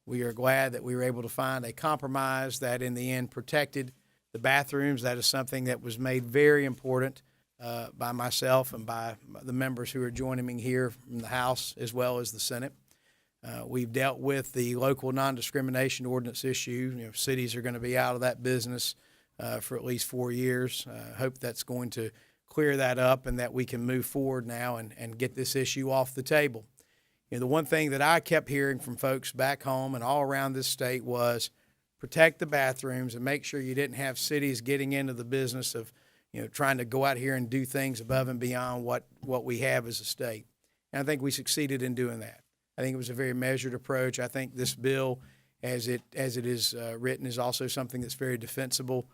We are glad that we were able to find a compromise that in the end protected the bathrooms. That is something that was made very important by myself and by the members who are joining me here from the House as well as the Senate. We've dealt with the local non-discrimination ordinance issue. You know, cities are going to be out of that business for at least 4 years. Hope that's going to clear that up and that we can move forward now and get this issue off the table. You know, the one thing that I kept hearing from folks back home and all around this state was protect the bathrooms and make sure you didn't have cities getting into the business of, you know, trying to go out here and do things above and beyond what we have as a state. And I think we succeeded in doing that. I think it was a very measured approach. I think this bill, as it is written, is also something that's very defensible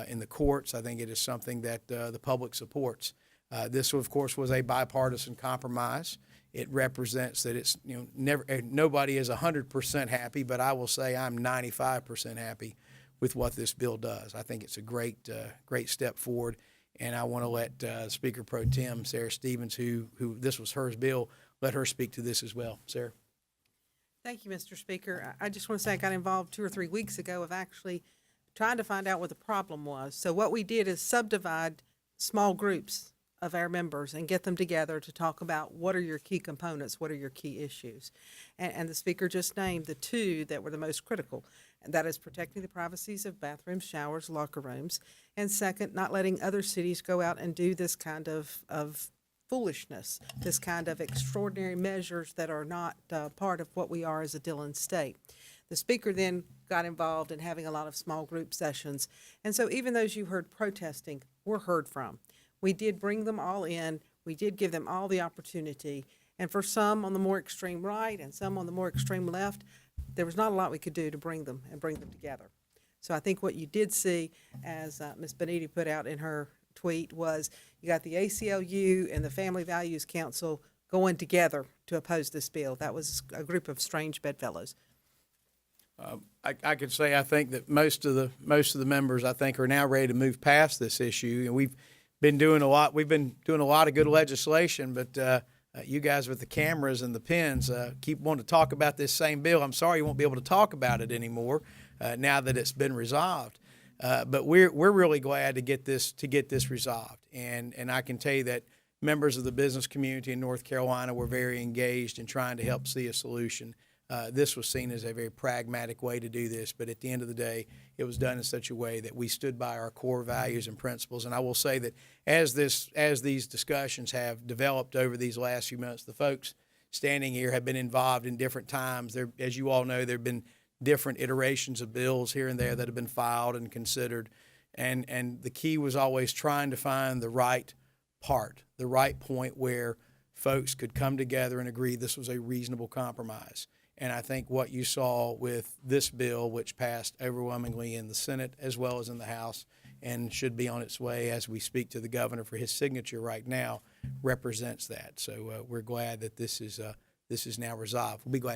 in the courts. I think it is something that the public supports. This, of course, was a bipartisan compromise. It represents that it's, you know, nobody is 100% happy, but I will say I'm 95% happy with what this bill does. I think it's a great step forward, and I want to let Speaker Pro Tem Sarah Stevens, who this was her bill, let her speak to this as well. Sarah. Thank you, Mr. Speaker. I just want to say I got involved 2 or 3 weeks ago of actually trying to find out what the problem was. So what we did is subdivide small groups of our members and get them together to talk about what are your key components, what are your key issues. And the Speaker just named the 2 that were the most critical, and that is protecting the privacies of bathrooms, showers, locker rooms, and second, not letting other cities go out and do this kind of foolishness, this kind of extraordinary measures that are not part of what we are as a Dillon state. The Speaker then got involved in having a lot of small group sessions, and so even those you heard protesting were heard from. We did bring them all in. We did give them all the opportunity. And for some on the more extreme right and some on the more extreme left, there was not a lot we could do to bring them together. So I think what you did see, as Ms. Beniti put out in her tweet, was you got the ACLU and the Family Values Council going together to oppose this bill. That was a group of strange bedfellows. I could say I think that most of the members, I think, are now ready to move past this issue, and we've been doing a lot. We've been doing a lot of good legislation, but you guys with the cameras and the pens keep wanting to talk about this same bill. I'm sorry you won't be able to talk about it anymore now that it's been resolved. But we're really glad to get this resolved, and I can tell you that members of the business community in North Carolina were very engaged in trying to help see a solution. This was seen as a very pragmatic way to do this, but at the end of the day, it was done in such a way that we stood by our core values and principles. And I will say that as these discussions have developed over these last few months, the folks standing here have been involved in different times. There, as you all know, there have been different iterations of bills here and there that have been filed and considered, and the key was always trying to find the right part, the right point where folks could come together and agree this was a reasonable compromise. And I think what you saw with this bill, which passed overwhelmingly in the Senate as well as in the House and should be on its way as we speak to the governor for his signature right now, represents that. So we're glad that this is now resolved. We'll be glad.